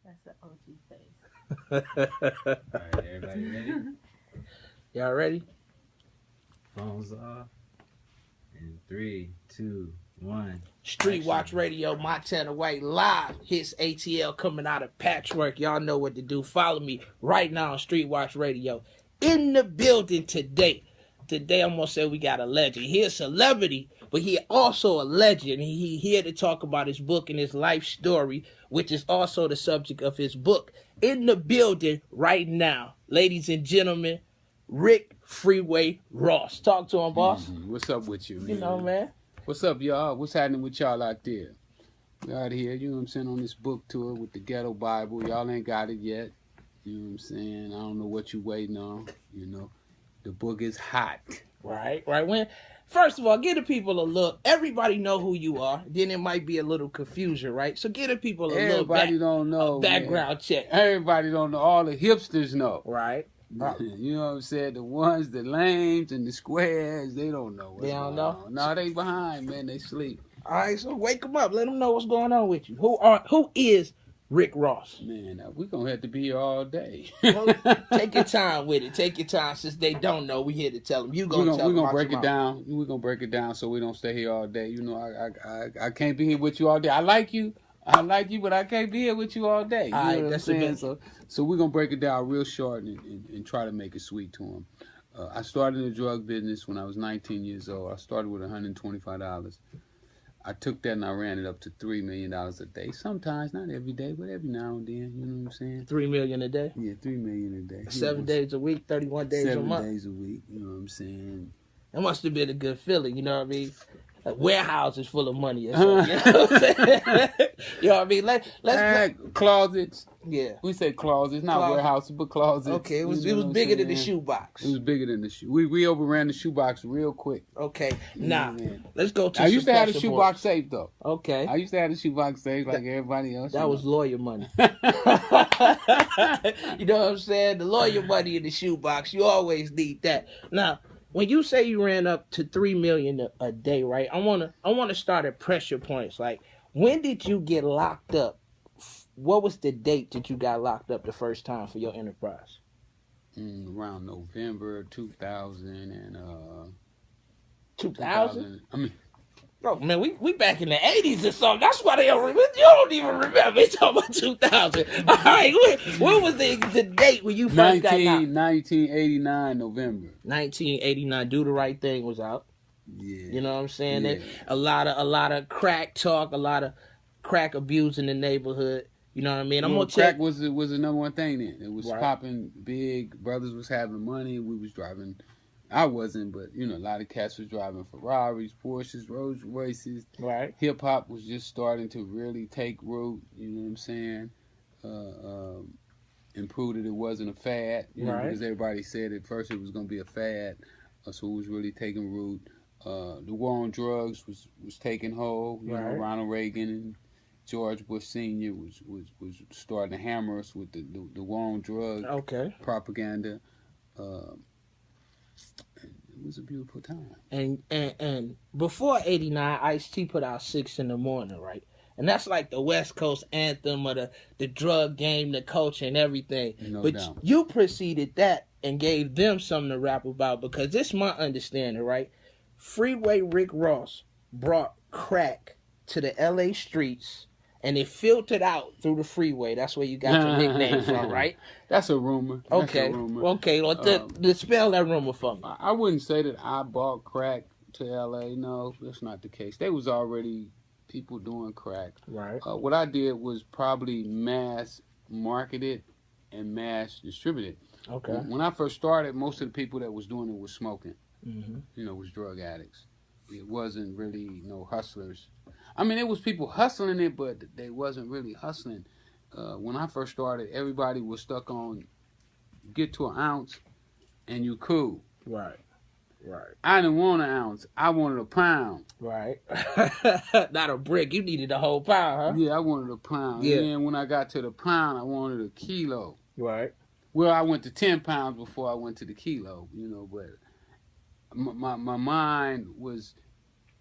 That's an OG face. All right, everybody ready? Y'all ready? Phones off. And 3, 2, 1. Street Action. Watch Radio, Montana White live. Hits ATL coming out of Patchwork. Y'all know what to do. Follow me right now on Street Watch Radio. In the building today. Today I'm gonna say we got a legend. He a celebrity, but he also a legend. He here to talk about his book and his life story, which is also the subject of his book. In the building right now, ladies and gentlemen, Rick Freeway Ross. Talk to him, boss. Mm-hmm. What's up with you, man? You know, man. What's up, y'all? What's happening with y'all out there? We out here, you know what I'm saying, on this book tour with the Ghetto Bible. Y'all ain't got it yet. You know what I'm saying? I don't know what you waiting on. You know, the book is hot. Right. When first of all, give the people a look. Everybody know who you are. Then it might be a little confusion, right? So give the people Everybody don't know, background check. Everybody don't know. All the hipsters know. Right. You know what I'm saying? The ones, the lames and the squares, they don't know what's They don't going know? on. No, they behind, man. They sleep. All right, so wake them up. Let them know what's going on with you. Who is Rick Ross? Man, we're going to have to be here all day. Well, take your time with it. Take your time. Since they don't know, we here to tell them. We're going to break it down. We're going to break it down so we don't stay here all day. You know, I can't be here with you all day. I like you, but I can't be here with you all day. You know what I'm saying? So we're going to break it down real short and try to make it sweet to them. I started in the drug business when I was 19 years old. I started with $125. I took that and I ran it up to $3 million a day. Sometimes, not every day, but every now and then. You know what I'm saying? $3 million a day? Yeah, $3 million a day. 7 days a week, 31 days a month. 7 days a week. You know what I'm saying? That must have been a good feeling, you know what I mean? Like warehouses full of money or something. You know what I'm saying? You know what I mean? Let's closets. Yeah. We say closets, not warehouses, but closets. Okay, it was bigger than the shoebox. It was bigger than the shoe. We overran the shoebox real quick. Okay. Now, let's go to I used to have the shoebox safe though. Okay. I used to have the shoebox safe like everybody else. That was lawyer money. You know what I'm saying? The lawyer money in the shoebox. You always need that. Now, when you say you ran up to $3 million a day, right? I wanna start at pressure points. Like, when did you get locked up? What was the date that you got locked up the first time for your enterprise? Around November 2000 2000? I mean, bro, man, we back in the 80s or something. That's why they don't remember. You don't even remember. They talking about 2000. All right, what was the date when you first got locked? 1989 November. 1989. Do the Right Thing was out. Yeah. You know what I'm saying? Yeah. A lot of crack talk, a lot of crack abuse in the neighborhood. You know what I mean? Crack was the number one thing then. It was right. popping big. Brothers was having money. We was driving. I wasn't, but you know, a lot of cats was driving Ferraris, Porsches, Rolls Royces. Right. Hip hop was just starting to really take root. You know what I'm saying? And prove that it wasn't a fad. You know, because everybody said at first it was going to be a fad, so it was really taking root. The war on drugs was taking hold. You know, Ronald Reagan and George Bush Sr. was starting to hammer us with the war on drugs propaganda. It was a beautiful time. And before 89, Ice-T put out 6 in the Morning, right? And that's like the West Coast anthem of the drug game, the culture, and everything. No doubt. You preceded that and gave them something to rap about, because this is my understanding, right? Freeway Rick Ross brought crack to the LA streets, and it filtered out through the freeway. That's where you got your nickname from, right? That's a rumor. Okay. Dispel that rumor for me. I wouldn't say that I bought crack to LA. No, that's not the case. There was already people doing crack. Right. What I did was probably mass marketed and mass distributed. Okay. When I first started, most of the people that was doing it was smoking. Mm-hmm. You know, was drug addicts. It wasn't really no hustlers. I mean, it was people hustling it, but they wasn't really hustling. When I first started, everybody was stuck on get to an ounce and you cool. Right. I didn't want an ounce. I wanted a pound. Right. Not a brick. You needed a whole pound, huh? Yeah, I wanted a pound. Yeah. And then when I got to the pound, I wanted a kilo. Right. Well, I went to 10 pounds before I went to the kilo, you know, but my mind was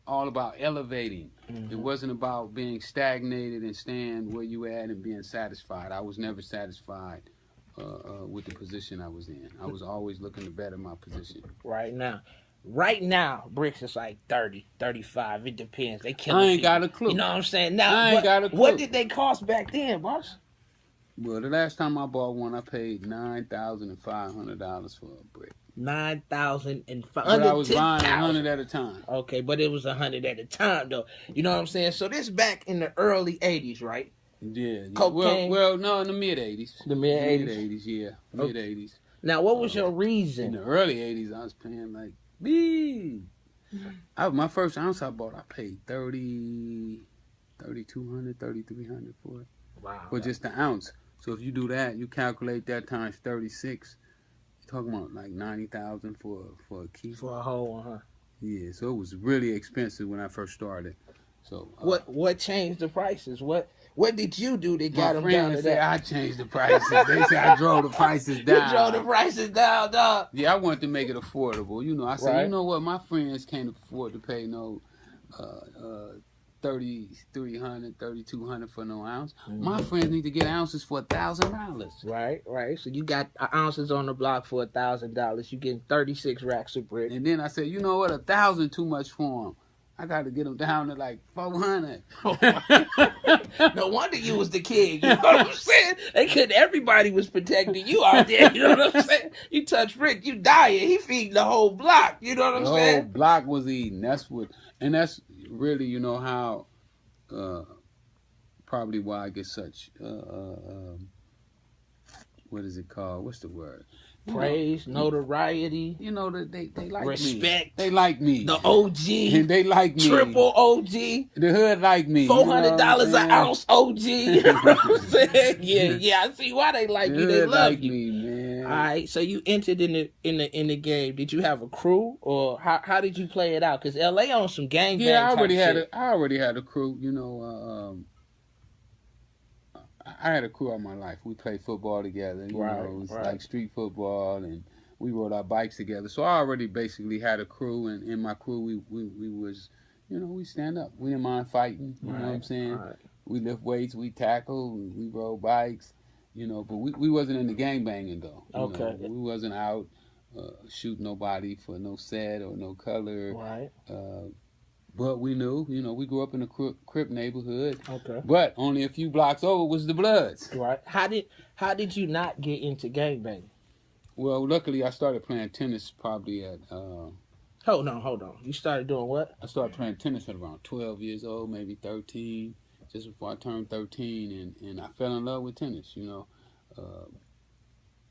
all about elevating. It wasn't about being stagnated and staying where you at and being satisfied. I was never satisfied with the position I was in. I was always looking to better my position. Right now, bricks is like 30, 35. It depends. They killing I ain't people. got a clue. You know what I'm saying? Now, I ain't got a clue. What did they cost back then, boss? Well, the last time I bought one, I paid $9,500 for a brick. $9,500. But I was buying 100 at a time. Okay, but it was 100 at a time, though. You know what I'm saying? So this back in the early 80s, right? Yeah. Cocaine. Well, no, in the mid 80s. The mid 80s. Mid 80s, yeah. Mid 80s. Now, what was your reason? In the early 80s, I was paying like my first ounce I bought, I paid $3,200, $3,300 for it. Wow. For just the ounce. So if you do that, you calculate that times 36. You're talking about like $90,000 for a key. For a whole one, huh? Yeah. So it was really expensive when I first started. So what changed the prices? What did you do that got them down to that? I changed the prices. They said I drove the prices down. You drove the prices down, dog. Yeah, I wanted to make it affordable. You know, I said, you know what? My friends can't afford to pay no $3,300, $3,200 for no ounce. My friends need to get ounces for $1,000. Right. So you got ounces on the block for $1,000. You getting 36 racks of brick. And then I said, you know what? $1,000 too much for them. I got to get them down to like 400. No wonder you was the king. You know what I'm saying? Everybody was protecting you out there. You know what I'm saying? You touch Rick, you dying. He feeding the whole block. You know what I'm saying? The whole block was eating. That's really, you know, how, probably why I get such, what is it called? What's the word? Praise, notoriety. You know, they like respect. me. Respect. They like me. The OG. And they like me. Triple OG. The hood like me. $400 an ounce OG. You know what I'm saying? Yeah. I see why they like you. They love like you. Me, man. All right. So you entered in the game. Did you have a crew, or how did you play it out? Because LA on some gangbang. Yeah, I already had a crew. You know. I had a crew all my life. We played football together. You know, it was like street football, and we rode our bikes together. So I already basically had a crew, and in my crew, we was, you know, we stand up. We didn't mind fighting. You know what I'm saying? We lift weights, we tackle, we rode bikes. You know, but we wasn't in the gangbanging though. You know, we wasn't out shooting nobody for no set or no color. Right. But we knew, you know, we grew up in a Crip neighborhood. Okay. But only a few blocks over was the Bloods. Right. How did you not get into gangbanging? Well, luckily I started playing tennis probably at... Hold on. You started doing what? I started playing tennis at around 12 years old, maybe 13, just before I turned 13. And I fell in love with tennis, you know.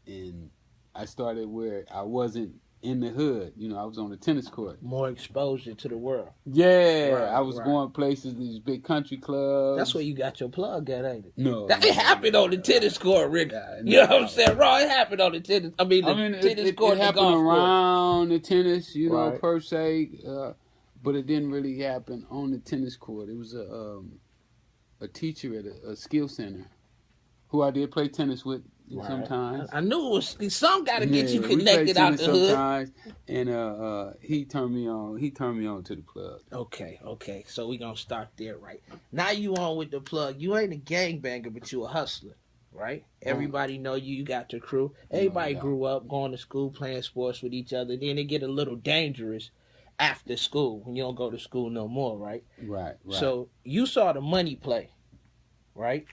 And I started where I wasn't in the hood, you know, I was on the tennis court. More exposure to the world. Yeah, I was going places, these big country clubs. That's where you got your plug at, ain't it? No. It happened on the tennis court, Rick. You know what I'm saying? Raw, it happened on the tennis. Tennis court. It happened around the tennis, you know, per se, but it didn't really happen on the tennis court. It was a teacher at a skill center who I did play tennis with. Sometimes I knew it was some got to get you connected out the hood. And he turned me on. He turned me on to the plug. Okay. So we gonna start there, right? Now you on with the plug. You ain't a gangbanger, but you a hustler, right? Everybody know you. You got your crew. Everybody grew up going to school, playing sports with each other. Then it get a little dangerous after school when you don't go to school no more, right? Right. So you saw the money play, right?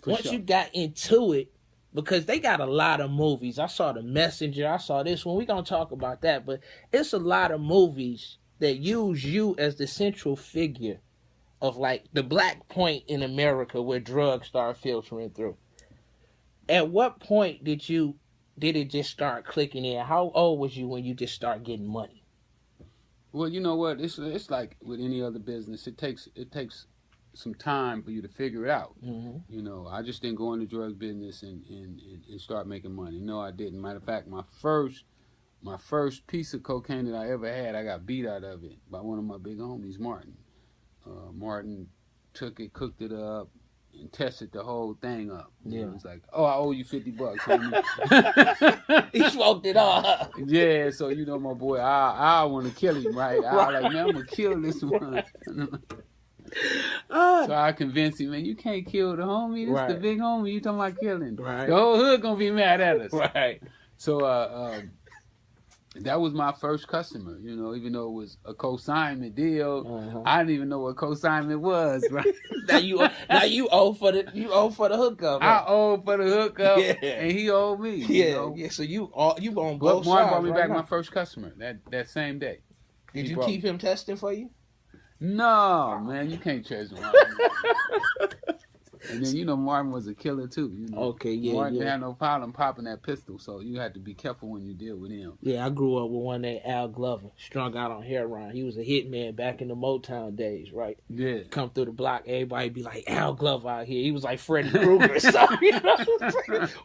Once sure. you got into it. Because they got a lot of movies. I saw The Messenger. I saw this one. We're going to talk about that. But it's a lot of movies that use you as the central figure of, like, the black point in America where drugs start filtering through. At what point did it just start clicking in? How old was you when you just start getting money? Well, you know what? It's like with any other business. It takes some time for you to figure it out. Mm-hmm. You know, I just didn't go into drug business and start making money. No, I didn't. Matter of fact, my first piece of cocaine that I ever had, I got beat out of it by one of my big homies, Martin. Martin took it, cooked it up, and tested the whole thing up. Yeah. It was like, oh, I owe you $50, homie. He smoked it all up. Yeah, so you know my boy, I want to kill him, right? I like, man, I'm gonna kill this one. So I convinced him, man, you can't kill the homie. This the big homie. You talking about killing? Right. The whole hood gonna be mad at us. Right. So that was my first customer, you know, even though it was a co-signment deal. I didn't even know what co-signment was, right? now you owe for the hookup. Right? I owe for the hookup, and he owed me. Yeah, you know? yeah. So you on both But Martin sides. brought me back now. my first customer that same day. Did you keep him testing for you? No, man, you can't chase him. And then, you know, Martin was a killer, too. You know? Okay, yeah, Martin yeah. had no problem popping that pistol, so you had to be careful when you deal with him. Yeah, I grew up with one named Al Glover, strung out on heroin. He was a hitman back in the Motown days, right? Yeah. Come through the block, everybody be like, Al Glover out here. He was like Freddy Krueger or something. You know?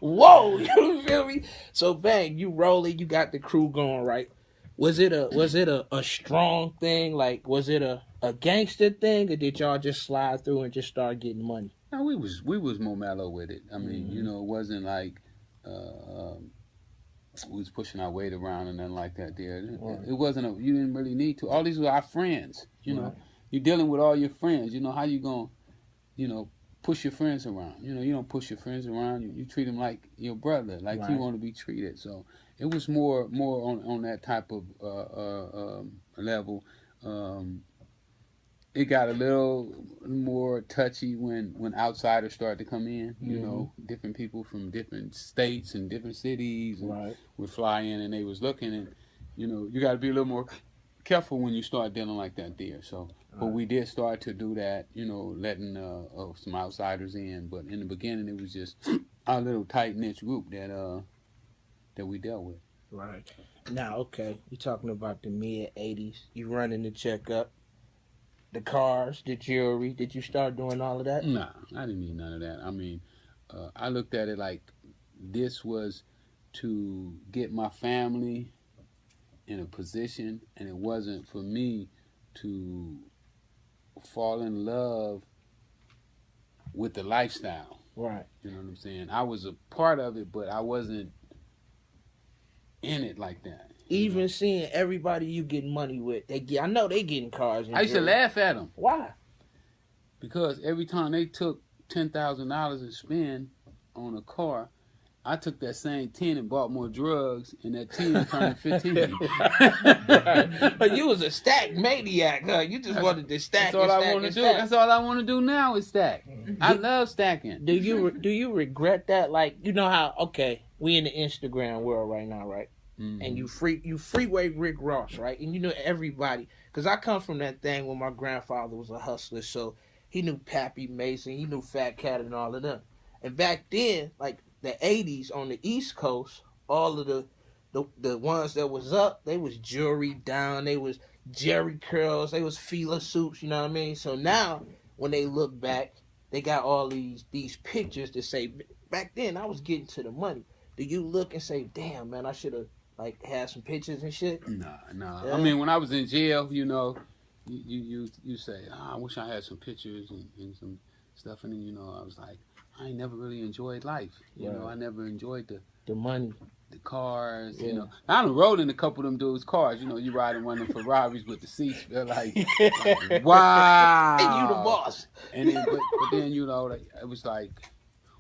Whoa, you feel me? So, bang, you rolling, you got the crew going, right? Was it a strong thing? Like, was it a gangster thing, or did y'all just slide through and just start getting money? No, we was more mellow with it. I mean, you know, it wasn't like we was pushing our weight around and nothing like that there. It wasn't you didn't really need to. All these were our friends, you know. You're dealing with all your friends. You know, how you going to, you know, push your friends around. You know, you don't push your friends around. You treat them like your brother, like you want to be treated. So it was more on that type of level. It got a little more touchy when outsiders started to come in. You know, different people from different states and different cities would fly in, and they was looking, and you know, you got to be a little more careful when you start dealing like that there. So, but we did start to do that. You know, letting some outsiders in, but in the beginning, it was just our little tight knit group that we dealt with. Right. Now, okay, you talking about the mid '80s. You running the checkup. The cars, the jewelry, did you start doing all of that? Nah, I didn't need none of that. I mean, I looked at it like this was to get my family in a position, and it wasn't for me to fall in love with the lifestyle. Right. You know what I'm saying? I was a part of it, but I wasn't in it like that. Even seeing everybody you getting money with, I know they getting cars. I used to laugh at them. Why? Because every time they took $10,000 to spend on a car, I took that same 10 and bought more drugs, and that 10 turned 15. But you was a stack maniac, huh? You just wanted to stack. That's all I want to do. That's all I want to do now is stack. I love stacking. Do you regret that? Like, you know how? Okay, we in the Instagram world right now, right? And you freeway Rick Ross, right? And you know everybody, because I come from that thing when my grandfather was a hustler, so he knew Pappy Mason, he knew Fat Cat and all of them. And back then, like the 80s on the East Coast, all of the ones that was up, they was Jewelry Down, they was Jerry Curls, they was Fila Soups, you know what I mean? So now, when they look back, they got all these pictures that say, back then I was getting to the money. Do you look and say, damn, man, I should have like had some pictures and shit? Nah. Yeah. I mean, when I was in jail, you know, you say, I wish I had some pictures and some stuff, and then, you know, I was like, I ain't never really enjoyed life. You know, I never enjoyed the money, the cars. You know, I done rode in a couple of them dudes' cars. You know, you riding one of them Ferraris with the seats feel like wow, and you the boss. And then, but then, you know, it was like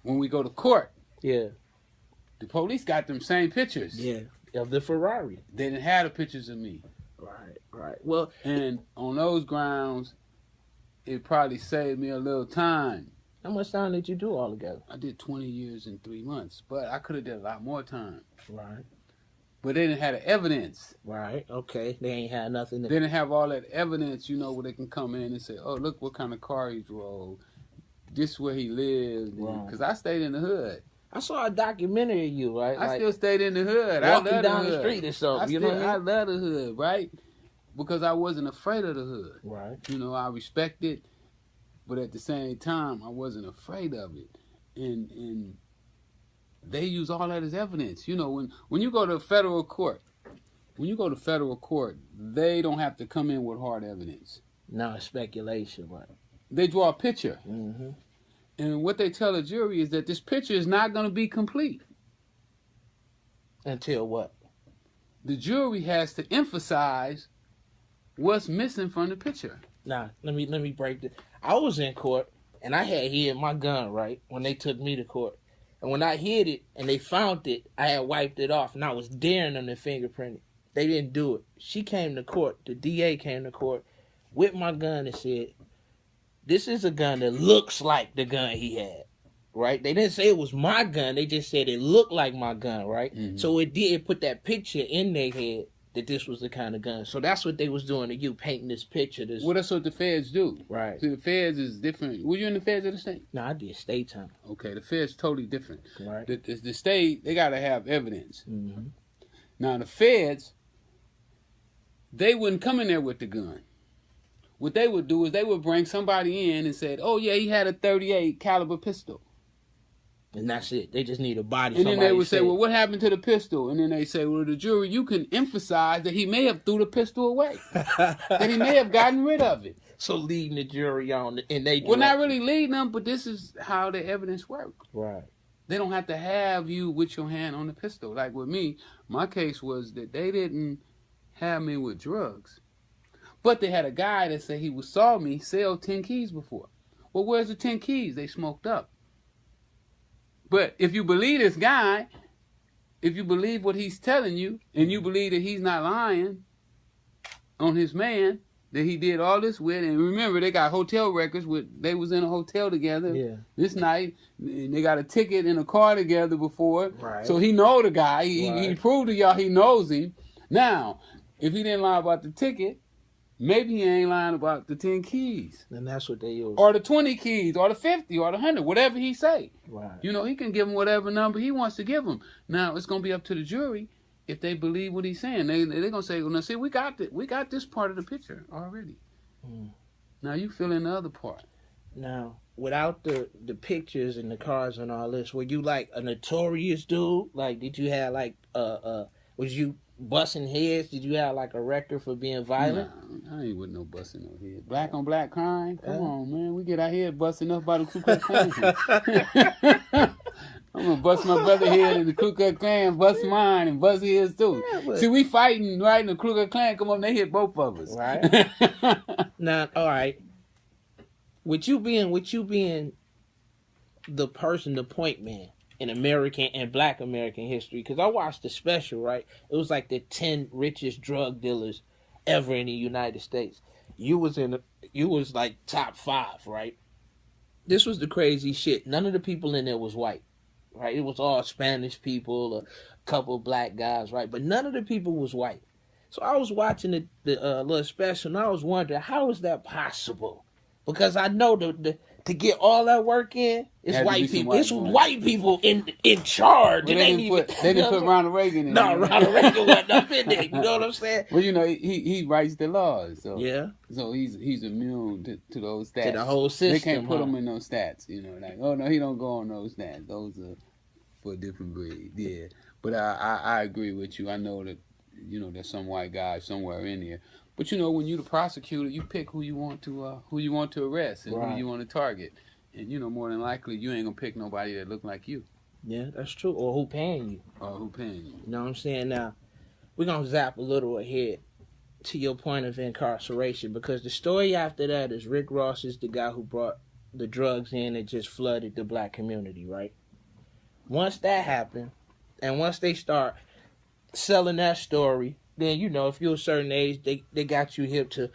when we go to court, the police got them same pictures. Of the Ferrari. They didn't have the pictures of me. Right. Well, and on those grounds, it probably saved me a little time. How much time did you do all together? I did 20 years and 3 months, but I could have did a lot more time. Right. But they didn't have the evidence. Right. Okay. They ain't had nothing. They didn't have all that evidence, you know, where they can come in and say, oh, look what kind of car he drove. This is where he lived. Because I stayed in the hood. I saw a documentary of you, right? I still stayed in the hood. Walking down the street or something. You know what I mean? I love the hood, right? Because I wasn't afraid of the hood. Right. You know, I respect it, but at the same time, I wasn't afraid of it. And they use all that as evidence. You know, when you go to federal court, they don't have to come in with hard evidence. No, it's speculation, right? They draw a picture. And what they tell the jury is that this picture is not going to be complete. Until what? The jury has to emphasize what's missing from the picture. Now, let me break this. I was in court, and I had hid my gun, right, when they took me to court. And when I hid it and they found it, I had wiped it off, and I was daring them to fingerprint it. They didn't do it. She came to court. The DA came to court with my gun and said, this is a gun that looks like the gun he had, right? They didn't say it was my gun. They just said it looked like my gun, right? Mm-hmm. So it did put that picture in their head that this was the kind of gun. So that's what they was doing to you, painting this picture. Well, that's what the feds do. Right. See, the feds is different. Were you in the feds or the state? No, I did state time. Okay, the feds totally different. Right. The state, they got to have evidence. Mm-hmm. Now, the feds, they wouldn't come in there with the gun. What they would do is they would bring somebody in and said, oh, yeah, he had a .38 caliber pistol. And that's it. They just need a body. And then they would say, well, what happened to the pistol? And then they say, well, the jury, you can emphasize that he may have threw the pistol away. That he may have gotten rid of it. So leading the jury on, and they Well, not really leading them, but this is how the evidence works. Right. They don't have to have you with your hand on the pistol. Like with me, my case was that they didn't have me with drugs. But they had a guy that said he saw me sell 10 keys before. Well, where's the 10 keys? They smoked up. But if you believe this guy, if you believe what he's telling you, and you believe that he's not lying on his man, that he did all this with, and remember, they got hotel records they was in a hotel together this night, and they got a ticket in a car together before. Right. So he know the guy. He proved to y'all he knows him. Now, if he didn't lie about the ticket, maybe he ain't lying about the 10 keys. And that's what they use. Or the 20 keys, or the 50, or the 100, whatever he say. Right. You know, he can give him whatever number he wants to give him. Now, it's going to be up to the jury if they believe what he's saying. They're going to say, well, now, see, we got this part of the picture already. Mm. Now, you fill in the other part. Now, without the pictures and the cars and all this, were you like a notorious dude? Like, did you have like, was you busting heads? Did you have like a record for being violent? Nah, I ain't with no busting no head. Black on black crime? Come on, man. We get our head busting up by the Ku Klux Klan. I'm gonna bust my brother head in the Ku Klux Klan, bust mine and bust his too. Yeah, see, we fighting, right? And the Ku Klux Klan come up and they hit both of us. Right. Now, all right. With you being the person, the point man in American and Black American history, because I watched the special, right? It was like the 10 richest drug dealers ever in the United States. You was like top 5, right? This was the crazy shit. None of the people in there was white, right? It was all Spanish people, a couple of black guys, right? But none of the people was white. So I was watching the little special, and I was wondering, how is that possible? Because I know to get all that work in, it's white people. It's white people in charge. Well, they didn't put Ronald Reagan in. No, Ronald Reagan wasn't up in there. You know what I'm saying? Well, you know, he writes the laws, so yeah. So he's immune to those stats. To the whole system. They can't put him in those stats. You know, like, oh no, he don't go on those stats. Those are for a different breed. Yeah, but I agree with you. I know that, you know, there's some white guy somewhere in here. But you know, when you're the prosecutor, you pick who you want to arrest and who you want to target. And you know, more than likely, you ain't gonna pick nobody that look like you. Yeah, that's true. Or who paying you. You know what I'm saying? Now, we're gonna zap a little ahead to your point of incarceration, because the story after that is Rick Ross is the guy who brought the drugs in and just flooded the black community, right? Once that happened, and once they start selling that story, then, you know, if you're a certain age, they got you hip to,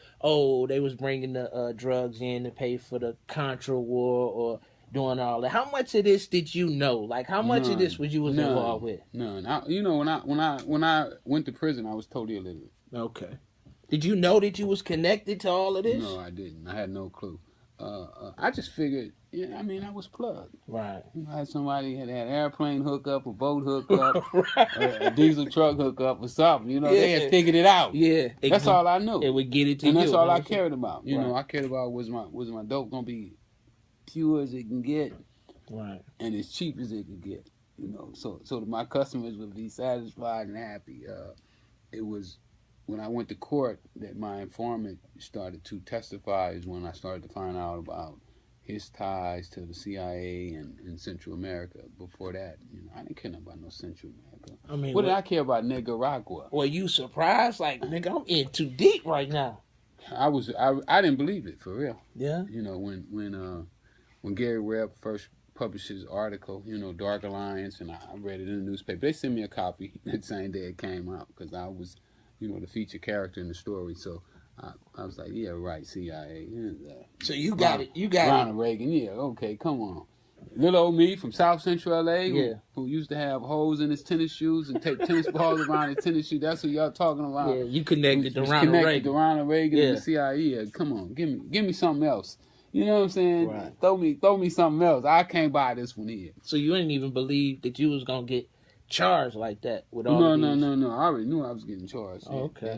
they was bringing the drugs in to pay for the Contra war or doing all that. How much of this did you know? Like, how much of this was you involved with? None. You know, when I went to prison, I was totally illiterate. Okay. Did you know that you was connected to all of this? No, I didn't. I had no clue. I just figured, I mean, I was plugged. Right. You know, I had somebody had airplane hookup, a boat hookup, a diesel truck hookup, or something. You know, they had figured it out. Yeah. That's all I knew. It would get it to you. And that's all I cared about. You know, I cared about was my dope gonna be pure as it can get, right, and as cheap as it could get. You know, so that my customers would be satisfied and happy. It was when I went to court that my informant started to testify, is when I started to find out about his ties to the CIA and Central America. Before that, I didn't care about no Central America. I mean, what did I care about Nicaragua? Well, you surprised? Like, nigga, I'm in too deep right now. I didn't believe it, for real. Yeah. When Gary Webb first published his article, Dark Alliance, and I read it in the newspaper. They sent me a copy that same day it came out because I was, the featured character in the story. So I was like, yeah, right, CIA. So you got it. You got Ronald Reagan. Yeah, okay, come on. Little old me from South Central LA who used to have holes in his tennis shoes and take tennis balls around his tennis shoes. That's what y'all talking about. Yeah, you connected to Ronald Reagan. To Ronald Reagan and the CIA. Yeah, come on, give me something else. You know what I'm saying? Right. Throw me something else. I can't buy this one here. So you didn't even believe that you was gonna get charged like that with all No. I already knew I was getting charged. Oh, okay.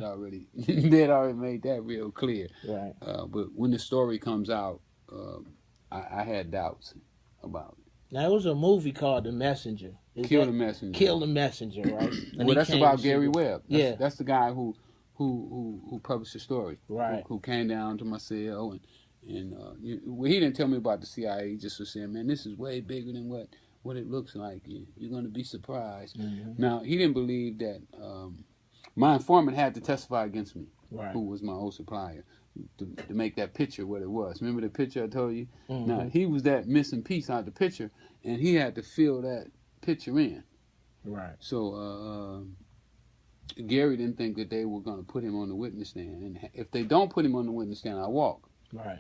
They'd already made that real clear. Right. But when the story comes out, I had doubts about it. Now, it was a movie called The Messenger. Kill the Messenger. Kill the Messenger, right? Well, that's about Gary Webb. Yeah. That's the guy who published the story. Right. Who came down to my cell and he didn't tell me about the CIA. He just was saying, man, this is way bigger than what it looks like. You're going to be surprised. Mm-hmm. Now, he didn't believe that my informant had to testify against me, right, who was my old supplier, to make that picture what it was. Remember the picture I told you? Mm-hmm. Now, he was that missing piece out of the picture, and he had to fill that picture in. Right. So Gary didn't think that they were going to put him on the witness stand. And if they don't put him on the witness stand, I walk. Right.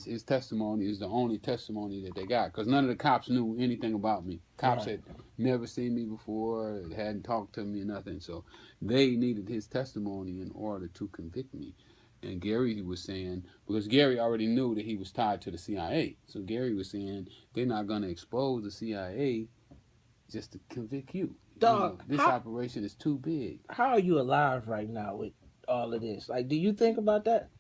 His testimony is the only testimony that they got, because none of the cops knew anything about me. Cops had never seen me before, hadn't talked to me or nothing, so they needed his testimony in order to convict me. And Gary was saying, because Gary already knew that he was tied to the CIA, so Gary was saying, they're not going to expose the CIA just to convict you. Dog, this operation is too big. How are you alive right now with all of this? Like, do you think about that?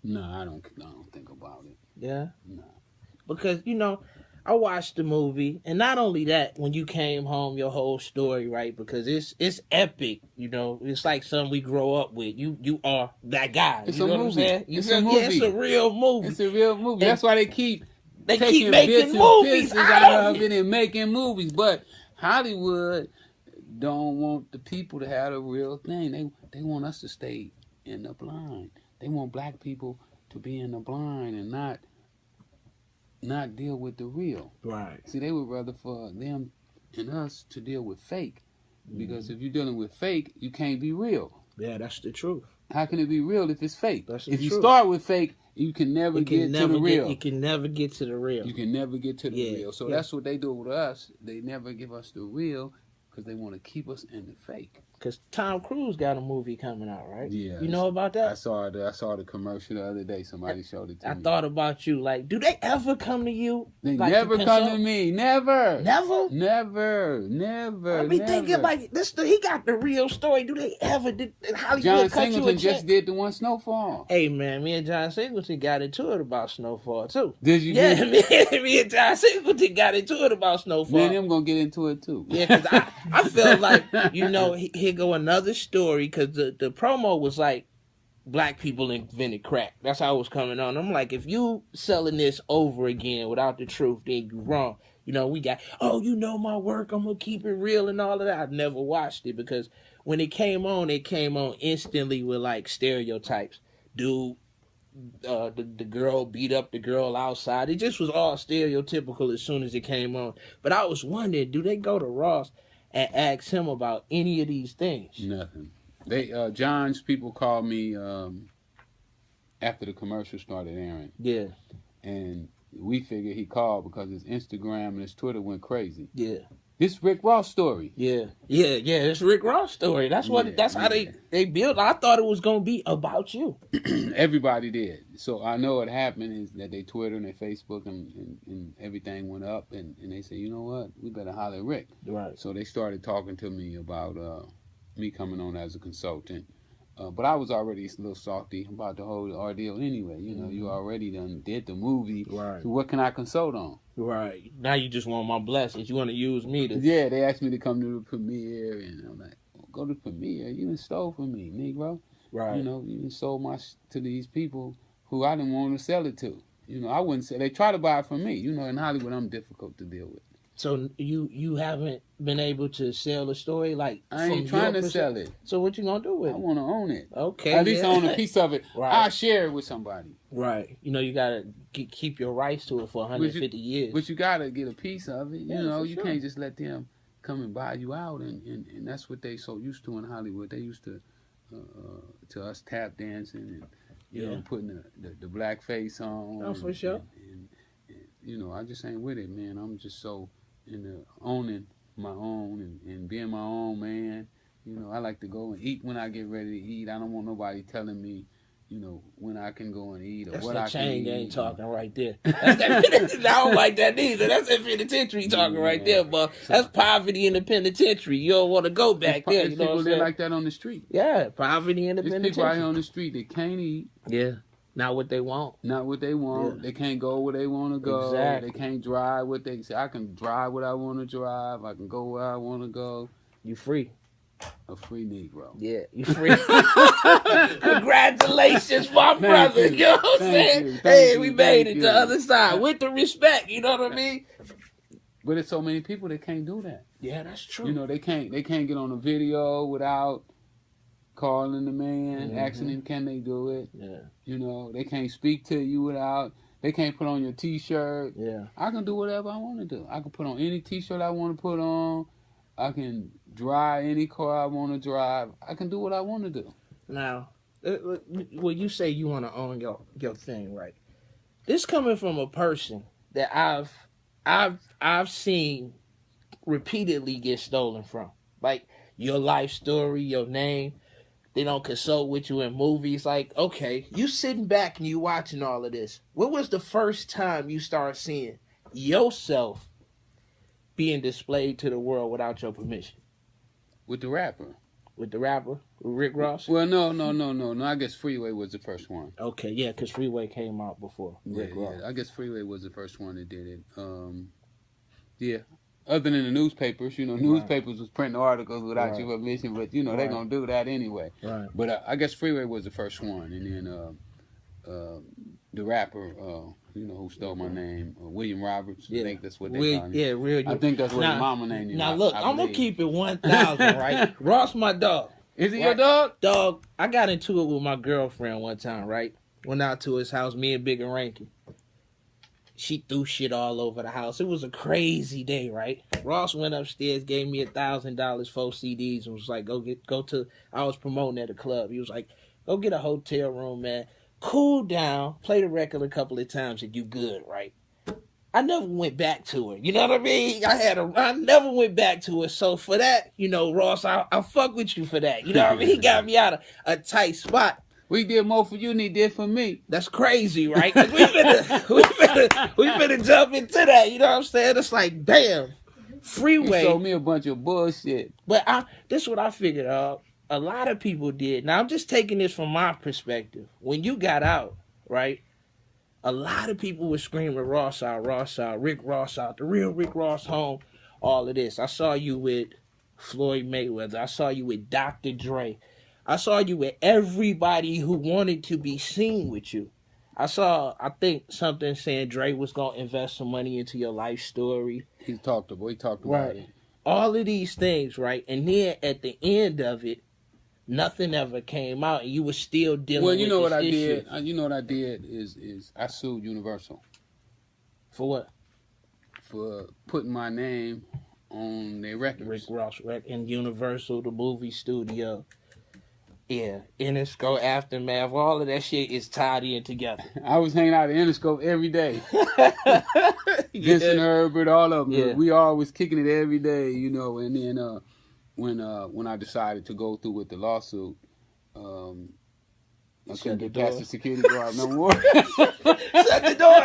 No, I don't think about it. Yeah? No. Because, I watched the movie, and not only that, when you came home, your whole story, right? Because it's epic, It's like something we grow up with. You are that guy. It's a movie. What I'm saying? It's a movie. Yeah, it's a real movie. It's a real movie. And that's why they keep making bits movies and pieces out of it and making movies. But Hollywood don't want the people to have the real thing. They want us to stay in the blind. They want black people to be in the blind and not deal with the real. Right. See, they would rather for them and us to deal with fake. Because if you're dealing with fake, you can't be real. Yeah, that's the truth. How can it be real if it's fake? That's the if you truth. start with fake, you can never get to the real. You can never get to the real. You can never get to the real. So that's what they do with us. They never give us the real because they want to keep us in the fake. Because Tom Cruise got a movie coming out, right? Yeah. You know about that? I saw the commercial the other day. Somebody showed it to me. I thought about you. Like, do they ever come to you? They like, never come to me. Never. Never? Never. I be thinking like this. He got the real story. Do they ever? Did Hollywood John cut Singleton you a check? just did the one Snowfall. Hey man, me and John Singleton got into it about Snowfall too. Did you? Yeah, me and John Singleton got into it about Snowfall. Me and him gonna get into it too. Yeah, because I felt like here go another story because the promo was like black people invented crack. That's how it was coming on. I'm like, if you selling this over again without the truth, then you wrong. We got, my work, I'm going to keep it real and all of that. I've never watched it because when it came on instantly with like stereotypes. Dude, the girl beat up the girl outside. It just was all stereotypical as soon as it came on. But I was wondering, do they go to Ross and ask him about any of these things? Nothing. John's people called me after the commercial started airing. Yeah. And we figured he called because his Instagram and his Twitter went crazy. Yeah. This Rick Ross story. Yeah. It's Rick Ross story. That's how they built. I thought it was gonna be about you. Everybody did. So I know what happened is that they Twitter and their Facebook and everything went up and they said, you know what, we better holler at Rick. Right. So they started talking to me about me coming on as a consultant. But I was already a little salty about the whole ordeal anyway. You already did the movie. Right. So what can I consult on? Right. Now you just want my blessings. You want to use me to... Yeah, they asked me to come to the premiere, and I'm like, go to the premiere? You done stole from me, Negro. Right. You done sold to these people who I didn't want to sell it to. You know, I wouldn't say they try to buy it from me. You know, in Hollywood, I'm difficult to deal with. So you haven't been able to sell the story like I ain't trying to sell it. So what you gonna do with it? I want to own it. Okay, at least I own a piece of it. Right. I'll share it with somebody. Right. You know, you gotta keep your rights to it for 150 years. But you gotta get a piece of it. You know, you sure. can't just let them come and buy you out, and that's what they so used to in Hollywood. They used to us tap dancing and you know putting the black face on. Oh, for sure. And, you know, I just ain't with it, man. I'm just so into owning my own and being my own man. You know, I like to go and eat when I get ready to eat. I don't want nobody telling me, you know, when I can go and eat or that's what that I can chain eat. ain't talking right there. That's that, I don't like that either. That's that penitentiary talking right there, but that's poverty in the penitentiary. You don't want to go back there. You know what I'm saying? Like that on the street. Yeah, poverty in the There's penitentiary. people out here on the street that can't eat. Yeah, not what they want. Not what they want. Yeah. They can't go where they want to go. Exactly. They can't drive what they say. I can drive what I want to drive. I can go where I want to go. You free. A free Negro. Yeah, you free. Congratulations, my brother. You know what I'm saying? Hey, we made it to the other side with the respect. You know what I mean? But there's so many people that can't do that. Yeah, that's true. You know, they can't get on a video without calling the man, asking him can they do it. Yeah. You know, they can't speak to you without. They can't put on your T-shirt. Yeah. I can do whatever I want to do. I can put on any T-shirt I want to put on. I can drive any car I want to drive. I can do what I want to do. Now, well, you say you want to own your thing, right? This coming from a person that I've seen repeatedly get stolen from. Like your life story, your name. They don't consult with you in movies. Like, okay, you sitting back and you watching all of this. What was the first time you started seeing yourself being displayed to the world without your permission? With the rapper. With the rapper? With Rick Ross? Well, no. I guess Freeway was the first one. Okay, yeah, because Freeway came out before Rick Ross. Yeah, I guess Freeway was the first one that did it. Yeah. Other than the newspapers, you know, newspapers was printing articles without your permission, but, you know, they're going to do that anyway. Right. But I guess Freeway was the first one. And then the rapper, you know, who stole my name, William Roberts. I think that's what they call him. Yeah, real. I think that's what his mama named him. Now, look, I'm going to keep it 1,000, right? Ross, my dog. Is he your dog? Dog, I got into it with my girlfriend one time, right? Went out to his house, me and Big and Rankin. She threw shit all over the house. It was a crazy day, right? Ross went upstairs, gave me $1,000 for CDs, and was like, I was promoting at a club. He was like, go get a hotel room, man. Cool down, play the record a couple of times, and you good, right? I never went back to her. You know what I mean? I never went back to her. So for that, you know, Ross, I'll fuck with you for that. You know what I mean? He got me out of a tight spot. We did more for you than he did for me. That's crazy, right? 'Cause we finna jump into that. You know what I'm saying? It's like, damn, Freeway. He sold me a bunch of bullshit. But this is what I figured out. A lot of people did. Now, I'm just taking this from my perspective. When you got out, right, a lot of people were screaming Ross out, Rick Ross out, the real Rick Ross home, all of this. I saw you with Floyd Mayweather. I saw you with Dr. Dre. I saw you with everybody who wanted to be seen with you. I think something saying Dre was going to invest some money into your life story. He talked about it. All of these things, right? And then at the end of it, nothing ever came out, and you were still dealing with this issue. Well, you know what I did is I sued Universal. For what? For putting my name on their records. Rick Ross and Universal, the movie studio. Yeah, Interscope, Aftermath, all of that shit is tied in together. I was hanging out at Interscope every day. Vincent Herbert, all of them. Yeah. We always kicking it every day, you know. And then when I decided to go through with the lawsuit, I couldn't get past the security guard no more. Shut the door.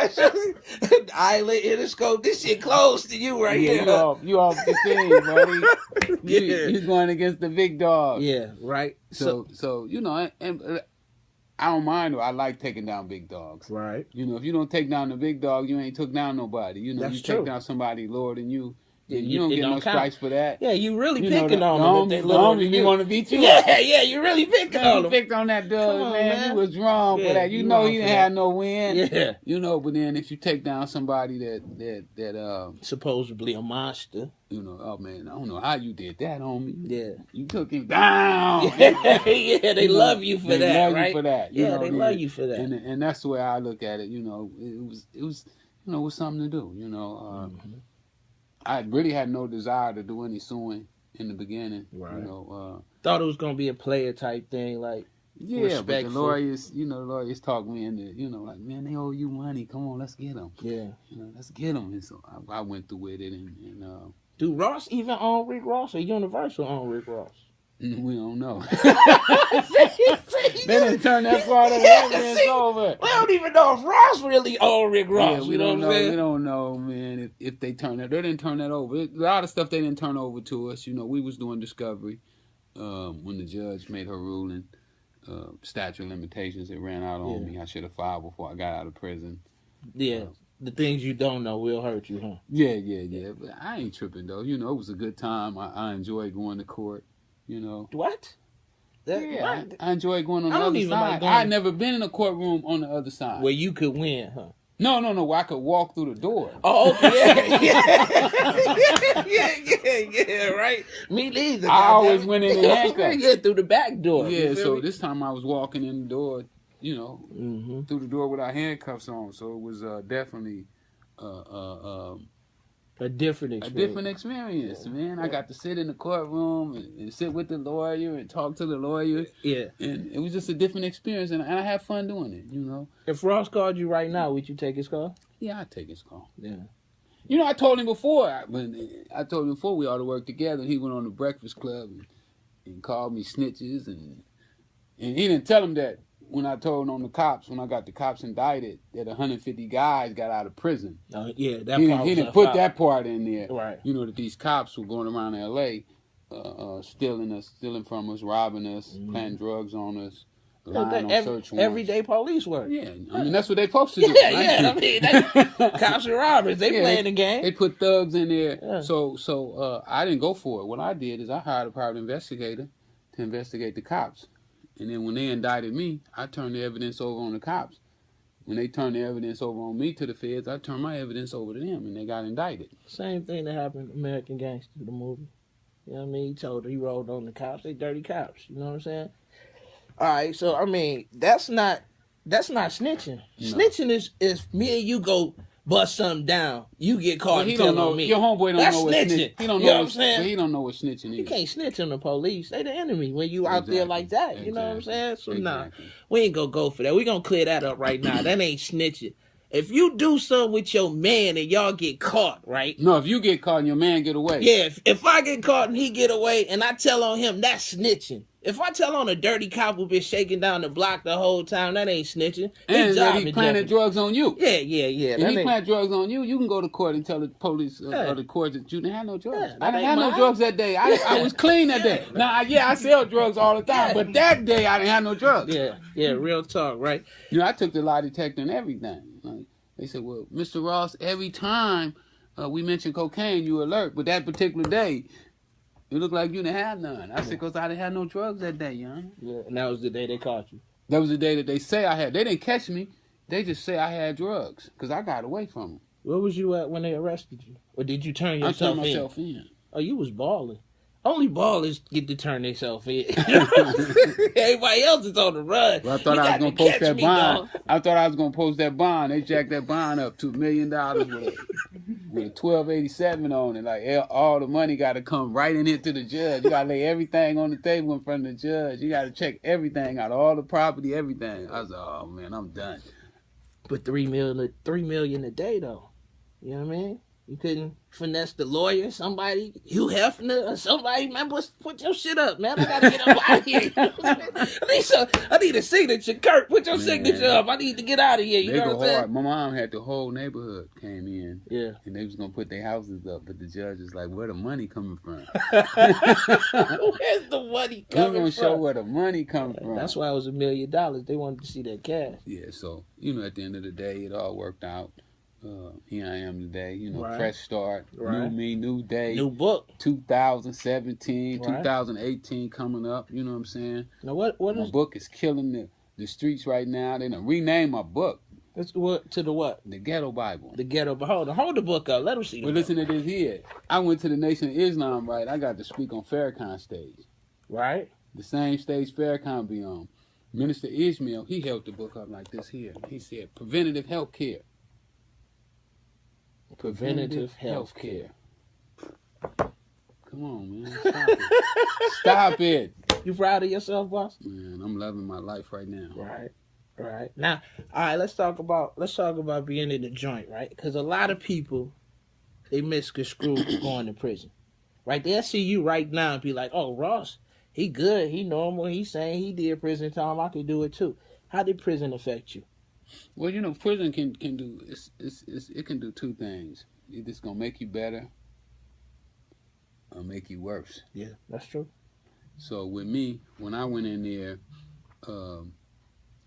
Island, Interscope, this shit close to you right here. You off the team, buddy. You're going against the big dog. Yeah, right. So you know, and I don't mind. I like taking down big dogs. Right. You know, if you don't take down the big dog, you ain't took down nobody. You know, That's you true. take down somebody lower than you, You don't get no strikes for that. Yeah, you really picking on them. The homies want to beat you. Yeah, you really picking on them. Picked on that dude, man. You was wrong for that. You know he didn't have no win. Yeah. You know, but then if you take down somebody that supposedly a monster. You know, oh man, I don't know how you did that on me. Yeah. You took him down. Yeah, they love you for that, right? Right? You for that. Yeah, they love you for that. And that's the way I look at it. You know, it was you know, it was something to do. You know, I really had no desire to do any suing in the beginning. Right. You know, thought it was gonna be a player type thing, like but the lawyers talked me into, you know, like, man, they owe you money. Come on, let's get them. Yeah. You know, let's get them. And so I went through with it and do Ross even own Rick Ross or Universal own Rick Ross? We don't know. They didn't turn that part of the evidence over. We don't even know if Ross really owned Rick Ross. Yeah, we don't know. We don't know, man. If they turn that, they didn't turn that over. A lot of stuff they didn't turn over to us. You know, we was doing discovery when the judge made her ruling. Statute of limitations, it ran out on me. I should have filed before I got out of prison. Yeah. The things you don't know will hurt you, huh? Yeah. But I ain't tripping, though. You know, it was a good time. I enjoyed going to court, you know. What? I enjoy going on the other side. I had never been in a courtroom on the other side. Where you could win, huh? No. Where I could walk through the door. Oh, okay. Yeah, right. Me neither. I always went in handcuffs. Yeah, through the back door. Yeah, so this time I was walking in the door, you know, through the door without handcuffs on. So it was definitely a different experience, man. I got to sit in the courtroom and sit with the lawyer and talk to the lawyer. Yeah. And it was just a different experience, and I had fun doing it, you know. If Ross called you right now, would you take his call? Yeah, I'd take his call. Yeah. You know, I told him before, we ought to work together, and he went on the Breakfast Club and called me snitches, and he didn't tell him that. When I told on the cops, when I got the cops indicted, that 150 guys got out of prison. Yeah, he didn't put that part in there. Right. You know, that these cops were going around L.A. Stealing from us, robbing us, planting drugs on us, lying on search warrants. Everyday police work. Yeah, I mean, that's what they supposed to do. Yeah, I mean, cops and robbers, they playing the game. They put thugs in there. Yeah. So I didn't go for it. What I did is I hired a private investigator to investigate the cops. And then when they indicted me, I turned the evidence over on the cops. When they turned the evidence over on me to the feds, I turned my evidence over to them, and they got indicted. Same thing that happened in American Gangster, the movie. You know what I mean? He rolled on the cops. They dirty cops. You know what I'm saying? All right, so, I mean, that's not snitching. No. Snitching is me and you go bust something down. You get caught and tell on me. Your homeboy don't know what snitching. He don't know what I'm saying? He don't know what snitching is. You can't snitch on the police. They the enemy when you out there like that. You know what I'm saying? So nah, we ain't gonna go for that. We gonna clear that up right now. That ain't snitching. If you do something with your man and y'all get caught, right? No, if you get caught and your man get away. Yeah, if I get caught and he get away and I tell on him, that's snitching. If I tell on a dirty cop who been shaking down the block the whole time, that ain't snitching. And that he planted drugs on you. Yeah. If he planted drugs on you, you can go to court and tell the police or the court that you didn't have no drugs. I didn't have no drugs that day. I was clean that day. Now, I sell drugs all the time, but that day I didn't have no drugs. Yeah, real talk, right? You know, I took the lie detector and everything. Like, they said, well, Mr. Ross, every time we mention cocaine, you alert. But that particular day, it looked like you didn't have none. I said, because I didn't have no drugs that day, young. Yeah, and that was the day they caught you. That was the day that they say I had. They didn't catch me. They just say I had drugs because I got away from them. Where was you at when they arrested you? Or did you turn yourself in? I turned myself in. Oh, you was balling. Only ballers get to turn themselves in. Everybody else is on the run. Well, I thought I was going to post that bond. I thought I was going to post that bond. They jacked that bond up to $1 million with a 1287 on it. Like, all the money got to come right in here to the judge. You got to lay everything on the table in front of the judge. You got to check everything out, all the property, everything. I was like, oh, man, I'm done. But $3 million a day, though. You know what I mean? You couldn't finesse the lawyer, somebody, Hugh Hefner, or somebody, man, put your shit up, man. I gotta get up out of here. I need a signature. Kurt, put your signature up. I need to get out of here. You know what I'm saying? My mom had the whole neighborhood came in. Yeah. And they was going to put their houses up, but the judge is like, where the money coming from? Where's the money coming from? We're going to show where the money comes from. That's why it was $1 million. They wanted to see that cash. Yeah, so, you know, at the end of the day, it all worked out. here I am today. You know, Right. fresh start, Right. new me, new day. New book. 2017, Right. 2018 coming up. You know what I'm saying? Now what My is book is killing the streets right now. They done renamed my book it's what to the what? the Ghetto Bible. The ghetto. But hold the book up. Let them see. Well, listen to this here. I went to the Nation of Islam, right? I got to speak on Farrakhan stage. Right. The same stage Farrakhan be on. Minister Ishmael, he held the book up like this here. He said, preventative health care. Preventative health care. Come on, man. Stop it. Stop it. You proud of yourself, boss? Man, I'm loving my life right now. Right. Right. Now, all right, let's talk about being in the joint, right? Because a lot of people, they misconstrue going to prison. Right? They'll see you right now and be like, oh, Ross, he good, he normal, he saying he did prison time, I could do it too. How did prison affect you? Well, you know, prison can do it can do two things. Either it's gonna make you better or make you worse. Yeah, that's true. So with me, when I went in there,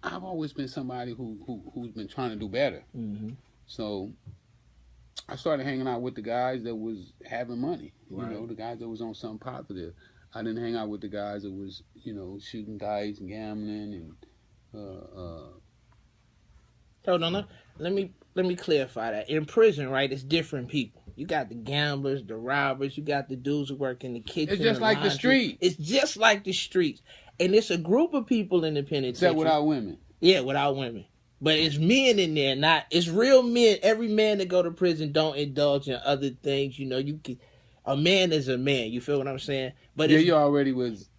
I've always been somebody who's been trying to do better. Mm-hmm. So I started hanging out with the guys that was having money. Right. You know, the guys that was on something positive. I didn't hang out with the guys that was, you know, shooting dice and gambling and Hold on, let me clarify that. In prison, right, it's different people. You got the gamblers, the robbers, you got the dudes who work in the kitchen. It's just the like the laundry. street. It's just like the streets. And it's a group of people in the penitentiary. except without women. Yeah, without women. But it's men in there, it's real men. Every man that go to prison don't indulge in other things. You know, a man is a man. You feel what I'm saying? But Yeah, you already was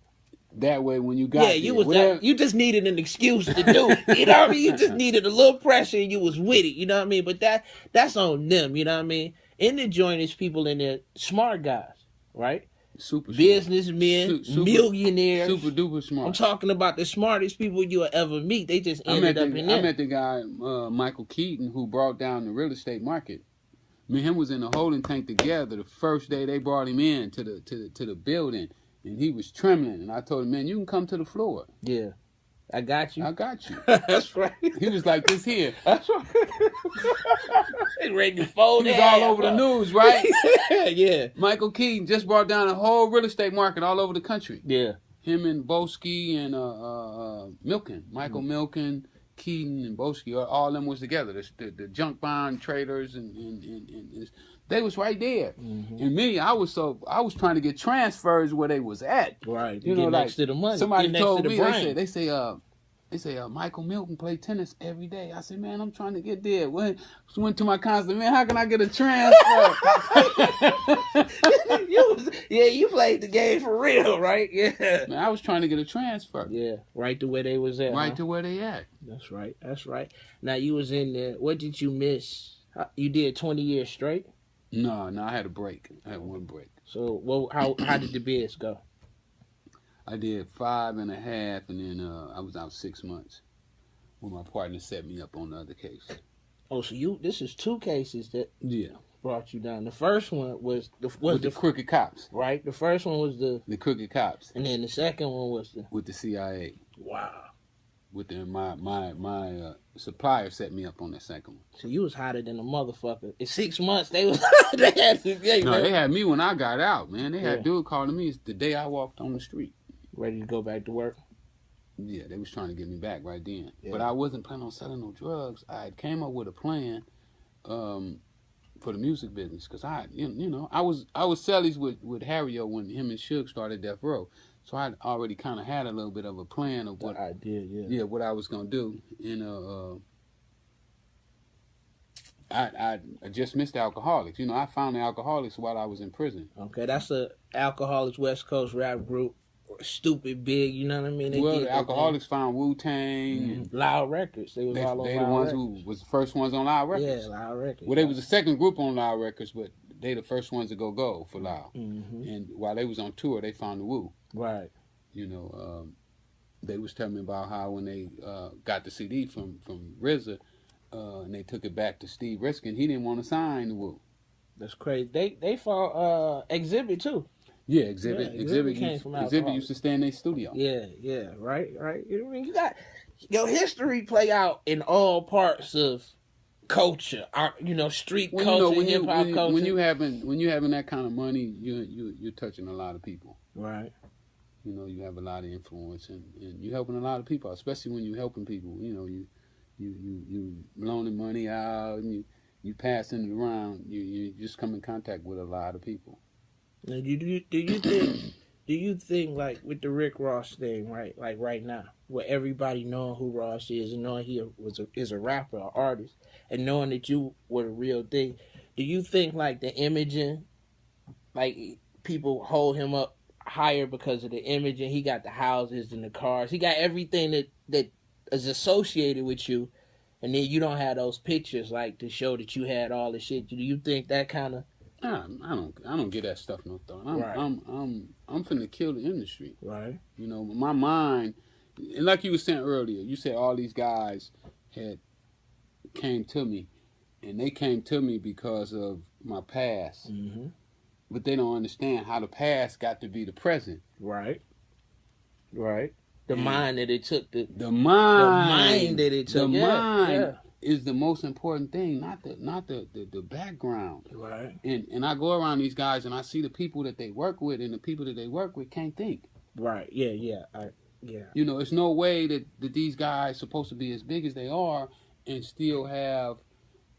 that way when you got there. you was that, you just needed an excuse to do it. You know what I mean? You just needed a little pressure and you was with it. You know what I mean? But that's on them. You know what I mean? In the joint is people in there, smart guys, right? Super businessmen, millionaires, super duper smart. I'm talking about the smartest people you'll ever meet. They just ended up in there. I met the guy Michael Keaton who brought down the real estate market. Me and him was in the holding tank together the first day they brought him in to the building, and he was trembling. And I told him, man, you can come to the floor. Yeah, I got you. I got you. That's right. He was like this here. That's right. He ready to fold. He was all over the news, right? Yeah. Michael Keaton just brought down the whole real estate market all over the country. Yeah. Him and Boski and Milken, Michael Milken, Keaton and Boski, all of them was together. The junk bond traders and they was right there. Mm-hmm. And me, I was trying to get transfers where they was at. Right. You know, like next to the money. Somebody told me, they say Michael Milton played tennis every day. I said, man, I'm trying to get there. Went to my concert, man, how can I get a transfer? You played the game for real, right? Yeah. Man, I was trying to get a transfer. Yeah, right to where they was at. Right to where they at. That's right. That's right. Now, you was in there. What did you miss? You did 20 years straight? No, I had a break. I had one break. So, how did the bids go? I did 5.5, and then I was out 6 months when my partner set me up on the other case. Oh, so this is two cases that brought you down. The first one was the crooked cops. Right. The first one was the crooked cops, and then the second one was with the CIA. Wow. With my supplier set me up on the second one. So you was hotter than a motherfucker. In 6 months, they had me when I got out, man. They had dude calling me the day I walked on the street. Ready to go back to work? Yeah, they was trying to get me back right then. Yeah. But I wasn't planning on selling no drugs. I came up with a plan for the music business because I was sellies with Harrio when him and Suge started Death Row. So I already kind of had a little bit of a plan of what I did, what I was gonna do. And I just missed the Alcoholics. You know, I found the Alcoholics while I was in prison. Okay, that's a Alcoholics West Coast rap group. Stupid big, you know what I mean? The Alcoholics found Wu-Tang and Loud Records. They was all on They Loud the ones Records. who was the first ones on Loud Records. Yeah, Loud Records. Well, they was the second group on Loud Records, but they the first ones to go for Loud. Mm-hmm. And while they was on tour, they found the Wu. Right. You know, they was telling me about how when they got the CD from RZA, and they took it back to Steve Riskin, he didn't want to sign the Wu. That's crazy. They fought Exhibit too. Yeah, Exhibit used to stay in their studio. Yeah, right. You know what I mean, you got your history play out in all parts of culture, our street Well, culture, hip hop culture. When you having that kind of money, you're touching a lot of people. Right. You have a lot of influence, and you're helping a lot of people, especially when you're helping people. You loaning money out, and you passing it around. You just come in contact with a lot of people. Now, do you think like with the Rick Ross thing, right? Like right now, with everybody knowing who Ross is and knowing he is a rapper, an artist, and knowing that you were the real thing, do you think like the imaging, like people hold him up higher because of the imaging? He got the houses and the cars, he got everything that is associated with you, and then you don't have those pictures like to show that you had all the shit. Do you think that kind of? I don't get that stuff no thought. Right. I'm finna kill the industry. Right. My mind, and like you were saying earlier, you said all these guys came to me, and they came to me because of my past. Mm-hmm. But they don't understand how the past got to be the present. Right. Right. The mind that it took. The mind that it took. The mind yeah. is the most important thing, not the background. Right. And I go around these guys and I see the people that they work with, and the people that they work with can't think. Right. Yeah. Yeah. It's no way that these guys supposed to be as big as they are and still have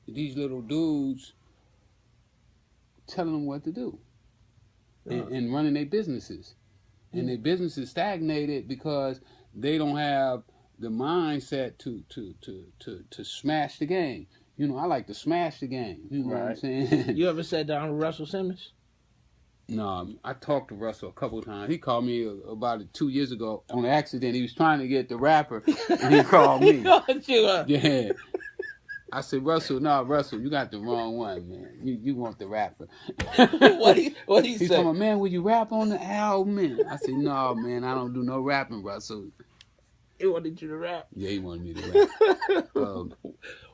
these little dudes telling them what to do and running their businesses. And their businesses stagnated because they don't have the mindset to smash the game. I like to smash the game. You know what I'm saying? You ever sat down with Russell Simmons? No, I talked to Russell a couple of times. He called me about 2 years ago on accident. He was trying to get the rapper, and he called me. He called you up. Yeah. I said, Russell, you got the wrong one, man. You want the rapper. What he He's said? talking, man, will you rap on the album? Man? I said, no, man, I don't do no rapping, Russell. He wanted you to rap. Yeah, he wanted me to rap.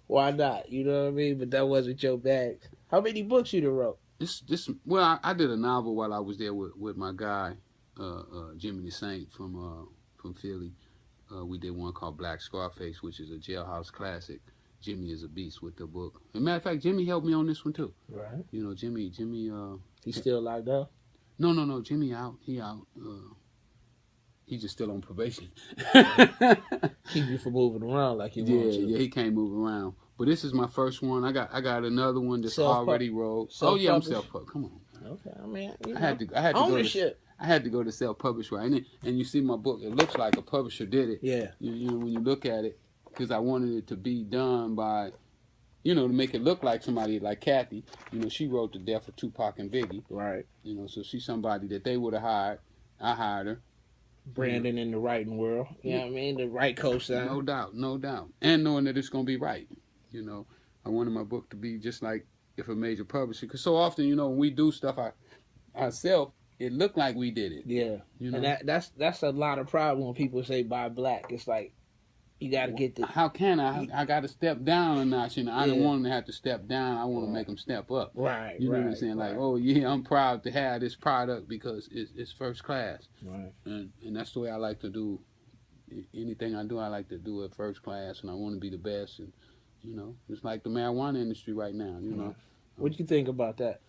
Why not? You know what I mean? But that wasn't your bag. How many books you done wrote? I did a novel while I was there with my guy, Jimmy the Saint from Philly. We did one called Black Scarface, which is a jailhouse classic. Jimmy is a beast with the book. As a matter of fact, Jimmy helped me on this one too. Right. Jimmy. He's still locked up? No. Jimmy out. He out. He's just still on probation. Keep you from moving around like you want to. Yeah, he can't move around. But this is my first one. I got another one that's already wrote. Oh yeah, I'm self-published. Come on. Okay, I mean, I had to ownership. I had to go to self-publish, right? And you see my book. It looks like a publisher did it. Yeah. When you look at it. Because I wanted it to be done by, to make it look like somebody like Kathy. She wrote the death of Tupac and Biggie. Right. So she's somebody that they would have hired. I hired her. Brandon in the writing world. You know what I mean? The right co-sign. No doubt. And knowing that it's going to be right. I wanted my book to be just like if a major publisher. Because so often, when we do stuff ourselves, it looked like we did it. Yeah. And that's a lot of problem when people say buy black. It's like, you got to get the... How can I? I got to step down a notch. I don't want them to have to step down. I want to make them step up. Right, You know what I'm saying? Like, oh, yeah, I'm proud to have this product because it's first class. Right. And that's the way I like to do. Anything I do, I like to do it first class, and I want to be the best. And, it's like the marijuana industry right now, Right. What you think about that?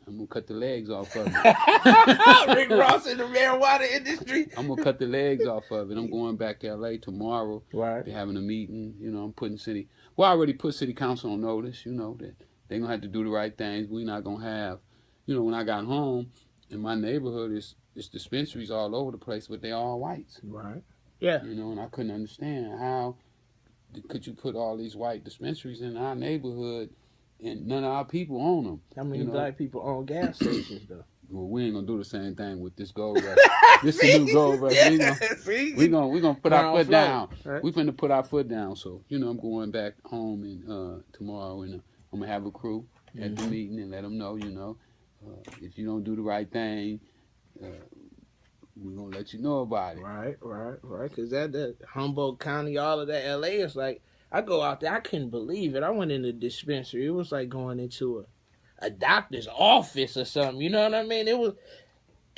I'm going to cut the legs off of it. Rick Ross in the marijuana industry. I'm going to cut the legs off of it. I'm going back to L.A. tomorrow. Right. They're having a meeting. I'm putting I already put city council on notice, that they're going to have to do the right things. We're not going to have, when I got home, in my neighborhood, it's dispensaries all over the place, but they're all whites. Right. Yeah. And I couldn't understand how could you put all these white dispensaries in our neighborhood and none of our people own them. How many black people own gas stations, though? Well, we ain't gonna do the same thing with this gold rush. This is a new gold rush. We gonna put our foot down. Right? We finna put our foot down. So I'm going back home and tomorrow, and I'm gonna have a crew at the meeting and let them know. If you don't do the right thing, we're gonna let you know about it. Right. Because that Humboldt County, all of that, LA is like. I go out there, I couldn't believe it. I went in the dispensary. It was like going into a doctor's office or something. You know what I mean? It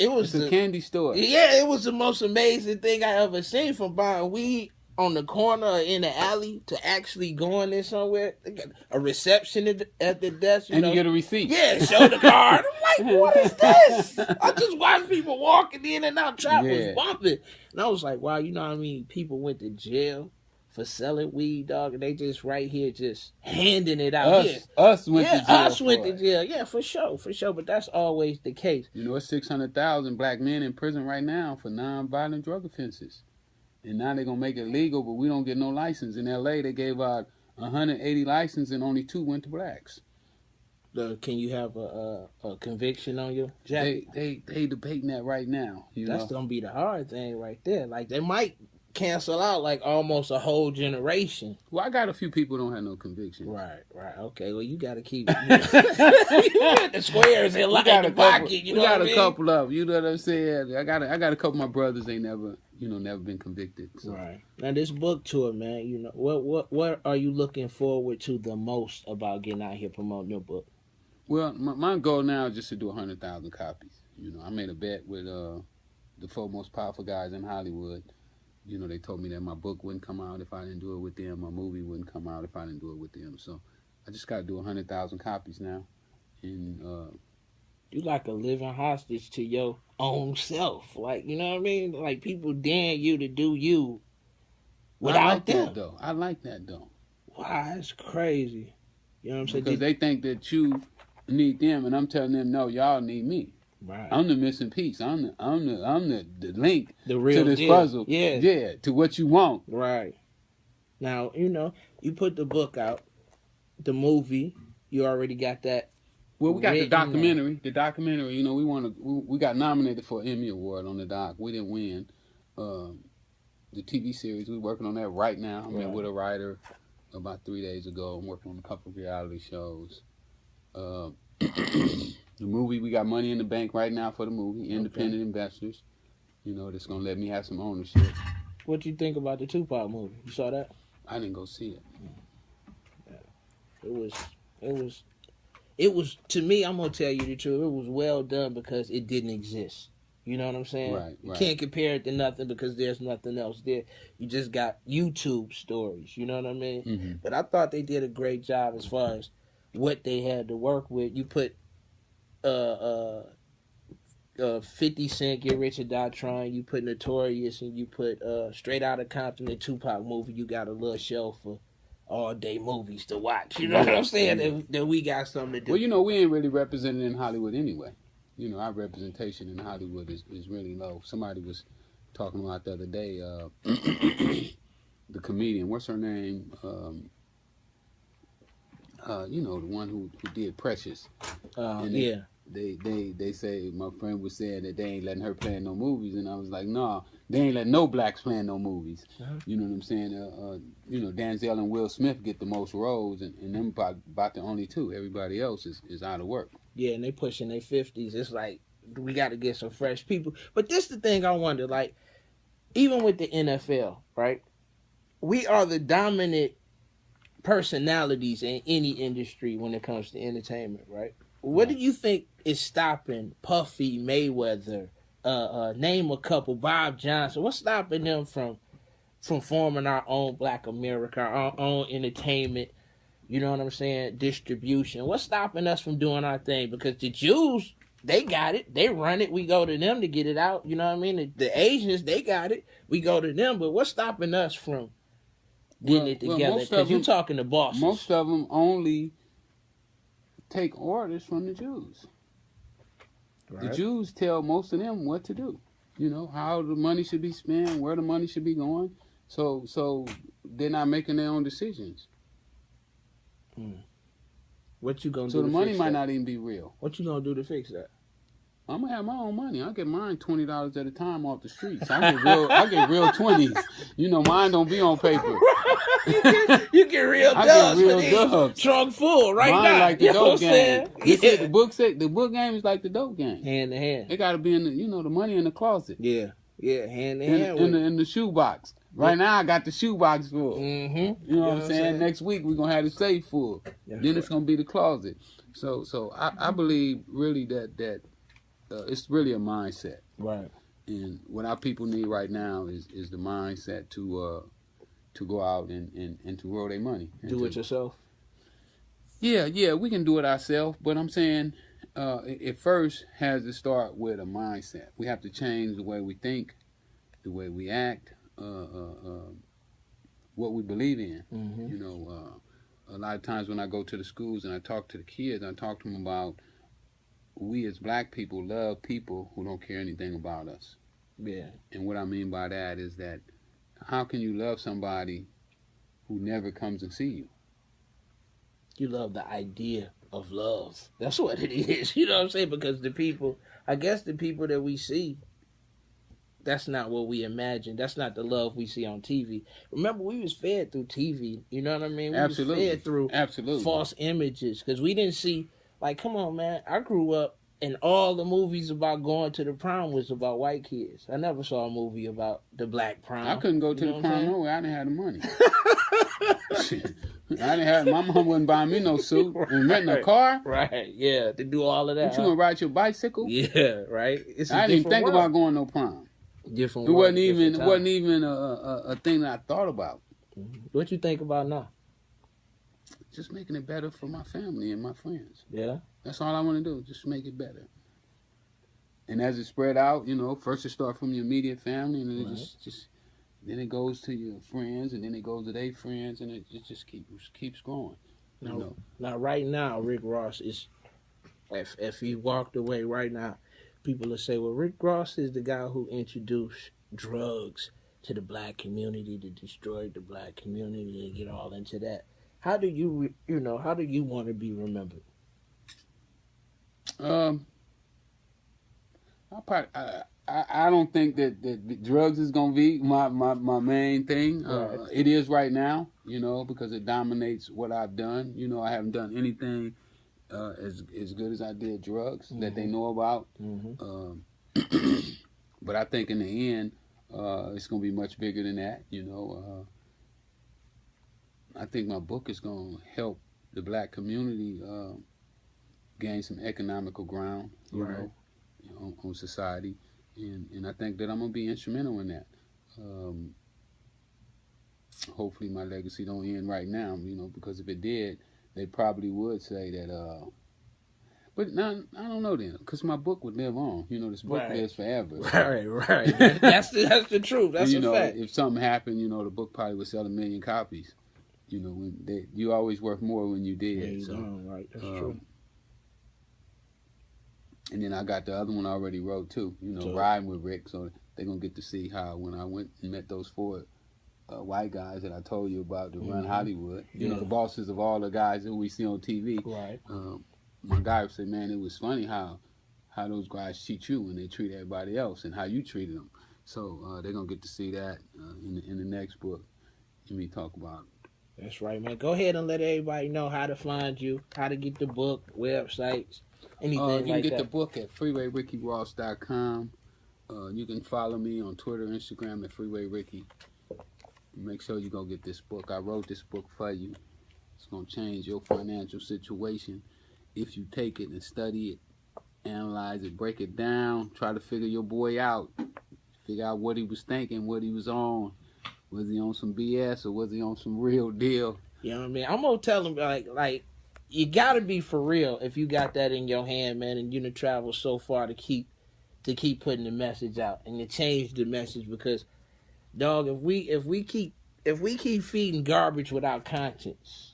was a candy store. Yeah, it was the most amazing thing I ever seen from buying weed. on the corner or in the alley to actually going there somewhere. They got a reception at the desk. You get a receipt. Yeah, show the card. I'm like, what is this? I just watched people walking in and out. Trap was bumping. And I was like, wow, you know what I mean? People went to jail for selling weed, dog, and they just right here just handing it out. Us went to jail. Us went to jail. Yeah, for sure. But that's always the case. You know, it's 600,000 black men in prison right now for non-violent drug offenses. And now they're going to make it legal, but we don't get no license. In L.A., they gave out 180 licenses and only 2 went to blacks. Can you have a conviction on your jacket? They debating that right now. That's going to be the hard thing right there. Like, they might cancel out like almost a whole generation. Well, I got a few people who don't have no conviction. Right. Okay, well, you got to keep you got the squares in the pocket. You know we got a couple of them. You know what I'm saying? I got a couple of my brothers ain't never been convicted. So. Right. Now this book tour, man. You know what are you looking forward to the most about getting out here promoting your book? Well, my goal now is just to do 100,000 copies. You know, I made a bet with the 4 most powerful guys in Hollywood. You know, they told me that my book wouldn't come out if I didn't do it with them. My movie wouldn't come out if I didn't do it with them. So I just got to do 100,000 copies now. And you like a living hostage to your own self. Like, you know what I mean? Like, people dare you to do you without them. I like that, though. Wow, that's crazy. You know what I'm saying? Because they think that you need them, and I'm telling them, no, y'all need me. Right. I'm the missing piece. I'm the link the real to this deal. puzzle. Yeah, to what you want. Right. Now, you know, you put the book out, the movie, you already got that. Well, we got the documentary. The documentary, you know, we got nominated for an Emmy Award on the doc. We didn't win. The TV series, we're working on that right now. I met with a writer about 3 days ago. I'm working on a couple of reality shows. The movie, we got money in the bank right now for the movie. Independent investors, you know, that's gonna let me have some ownership. What you think about the Tupac movie? You saw that? I didn't go see it. It was to me. I'm gonna tell you the truth. It was well done because it didn't exist. You know what I'm saying? Right. You can't compare it to nothing because there's nothing else there. You just got YouTube stories. You know what I mean? Mm-hmm. But I thought they did a great job as far as what they had to work with. You put 50 Cent, Get Rich or Die Trying, you put Notorious, and you put Straight Outta Compton, the Tupac movie. You got a little show for all day movies to watch. You know what I'm saying? Then we got something to do. Well, you know, we ain't really represented in Hollywood anyway. You know, our representation in Hollywood is really low. Somebody was talking about the other day, the comedian, what's her name? You know, the one who did Precious. They say, my friend was saying that they ain't letting her play in no movies, and I was like, nah, they ain't letting no blacks play in no movies. You know what I'm saying? You know, Denzel and Will Smith get the most roles, and them about the only 2. Everybody else is out of work. Yeah, and they pushing their 50s. It's like, we got to get some fresh people. But this the thing I wonder, like, even with the NFL, right? We are the dominant personalities in any industry when it comes to entertainment, right? What do you think is stopping Puffy, Mayweather, name a couple, Bob Johnson? What's stopping them from forming our own Black America, our own entertainment, you know what I'm saying, distribution? What's stopping us from doing our thing? Because the Jews, they got it. They run it. We go to them to get it out. You know what I mean? The Asians, they got it. We go to them. But what's stopping us from getting it together? Because you're talking to bosses. Most of them only take orders from the Jews. Right. The Jews tell most of them what to do. You know, how the money should be spent, where the money should be going. So they're not making their own decisions. What you gonna do? So the money might not even be real. What you gonna do to fix that? I'm gonna have my own money. I get mine $20 at a time off the streets. I get real 20s. You know, mine don't be on paper. you get real dubs. I get real dubs. Trunk full right mine now. Like the dope game. Yeah. The book game is like the dope game. Hand in hand. It gotta be in the money in the closet. Yeah, hand in hand. In the shoebox. Right now, I got the shoebox full. Mm-hmm. You know what I'm saying? Next week, we're going to have the safe full. Then it's going to be the closet. So I believe really that it's really a mindset. Right. And what our people need right now is the mindset to to go out and to grow their money. Do it yourself. Yeah, we can do it ourselves, but I'm saying it first has to start with a mindset. We have to change the way we think, the way we act, what we believe in. Mm-hmm. You know, a lot of times when I go to the schools and I talk to the kids, I talk to them about we as black people love people who don't care anything about us. Yeah. And what I mean by that is that how can you love somebody who never comes and see you? You love the idea of love. That's what it is. You know what I'm saying? Because the people that we see, that's not what we imagine. That's not the love we see on TV. Remember, we was fed through TV. You know what I mean? We Absolutely. was fed through false images. Because we didn't see, like, come on, man. I grew up and all the movies about going to the prom was about white kids. I never saw a movie about the black prom. I couldn't go to the prom no way. I didn't have the money. I didn't have. My mom wouldn't buy me no suit and rent a car. Right? Yeah, to do all of that. You gonna ride your bicycle? Yeah, right. I didn't even think about going no prom. Different. It wasn't even a thing that I thought about. What you think about now? Just making it better for my family and my friends. Yeah. That's all I want to do. Just make it better. And as it spread out, you know, first it starts from your immediate family, and then it just then it goes to your friends, and then it goes to their friends, and it just keeps growing. Now, right now, Rick Ross is, if he walked away right now, people will say, well, Rick Ross is the guy who introduced drugs to the black community, to destroy the black community, and get all into that. How do you want to be remembered? I don't think that drugs is gonna be my main thing. Right. It is right now, you know, because it dominates what I've done. You know, I haven't done anything as good as I did drugs that they know about. But I think in the end, it's gonna be much bigger than that. You know, I think my book is gonna help the black community gain some economical ground. You know, on society. And I think that I'm going to be instrumental in that. Hopefully my legacy don't end right now, you know, because if it did, they probably would say that, but now, I don't know then, because my book would live on. You know, this book lives forever. Right. That's the truth. That's and, a fact. If something happened, you know, the book probably would sell 1 million copies. You know, you always worth more when you did. Yeah, so, right. That's true. And then I got the other one I already wrote too, you know, Riding with Rick. So they're going to get to see how when I went and met those 4 white guys that I told you about to run Hollywood, you know, the bosses of all the guys that we see on TV. Right. My guy said, man, it was funny how those guys treat you when they treat everybody else and how you treated them. So they're going to get to see that in the next book and me talk about it. That's right, man. Go ahead and let everybody know how to find you, how to get the book, websites. You can get the book at FreewayRickyRoss.com. You can follow me on Twitter, Instagram at FreewayRicky. Make sure you go get this book. I wrote this book for you. It's going to change your financial situation if you take it and study it, analyze it, break it down, try to figure your boy out, figure out what he was thinking, what he was on. Was he on some BS or was he on some real deal? You know what I mean? I'm going to tell him, like, you gotta be for real if you got that in your hand, man, and you done travel so far to keep putting the message out and to change the message. Because, dog, if we keep feeding garbage without conscience,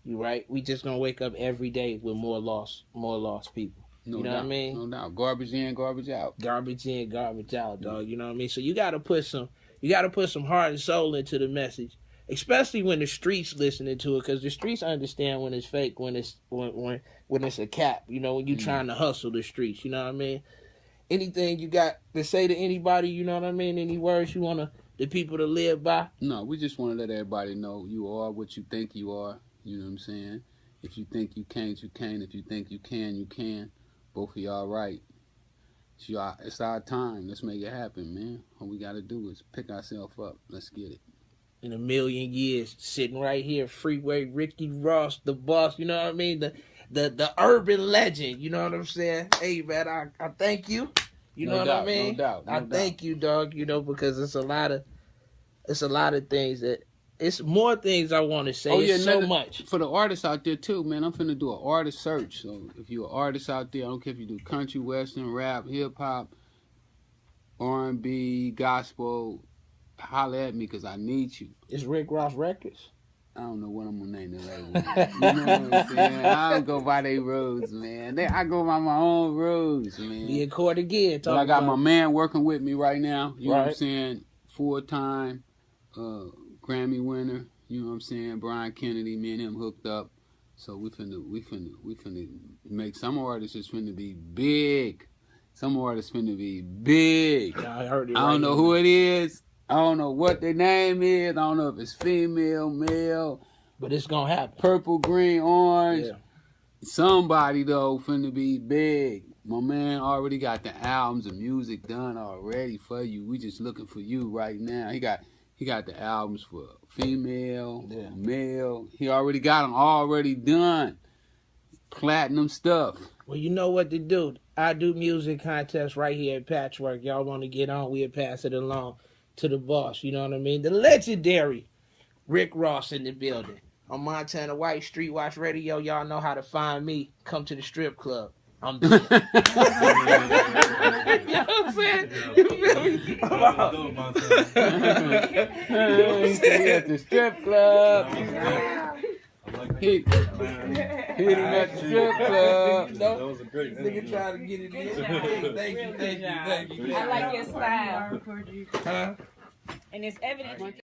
you right, we just gonna wake up every day with more lost people. No you know doubt, what I mean? No doubt. Garbage in, garbage out. Garbage in, garbage out, dog. You know what I mean? So you gotta put some heart and soul into the message. Especially when the streets listening to it, because the streets understand when it's fake, when it's a cap. You know, when you trying to hustle the streets. You know what I mean? Anything you got to say to anybody? You know what I mean? Any words you want the people to live by? No, we just want to let everybody know you are what you think you are. You know what I'm saying? If you think you can't, you can. If you think you can, you can. Both of y'all right. It's our time. Let's make it happen, man. All we got to do is pick ourselves up. Let's get it. In a million years, sitting right here, Freeway Ricky Ross, the boss, you know what I mean? The urban legend, you know what I'm saying? Hey, man, I thank you. You know what I mean? No doubt. I thank you, dog, you know, because it's a lot of things that it's more things I want to say. Oh yeah, it's so much for the artists out there too, man. I'm finna do an artist search. So if you're an artist out there, I don't care if you do country, western, rap, hip hop, R&B, gospel, holler at me because I need you. It's Rick Ross Records. I don't know what I'm gonna name the label. You know what I'm saying? I don't go by their rules, man. I go by my own rules, man. Be in court again. But I got my man working with me right now. You know what I'm saying? Full-time Grammy winner. You know what I'm saying? Brian Kennedy, me and him hooked up. So we finna make some artists is finna be big. Some artists finna be big. Yeah, I heard it. I don't know who it is. I don't know what their name is. I don't know if it's female, male. But it's gonna happen. Purple, green, orange. Yeah. Somebody though finna be big. My man already got the albums and music done already for you. We just looking for you right now. He got the albums for female, male. He already got them already done. Platinum stuff. Well, you know what to do. I do music contests right here at Patchwork. Y'all want to get on, we'll pass it along to the boss. You know what I mean? The legendary Rick Ross in the building. On Montana White, Street Watch Radio. Y'all know how to find me. Come to the strip club. I'm there. You know what I'm saying? You feel me? At the strip club. Hit him at the strip club. That was a great nigga trying to get it in. Thank you. I like your style. Huh? And it's evident.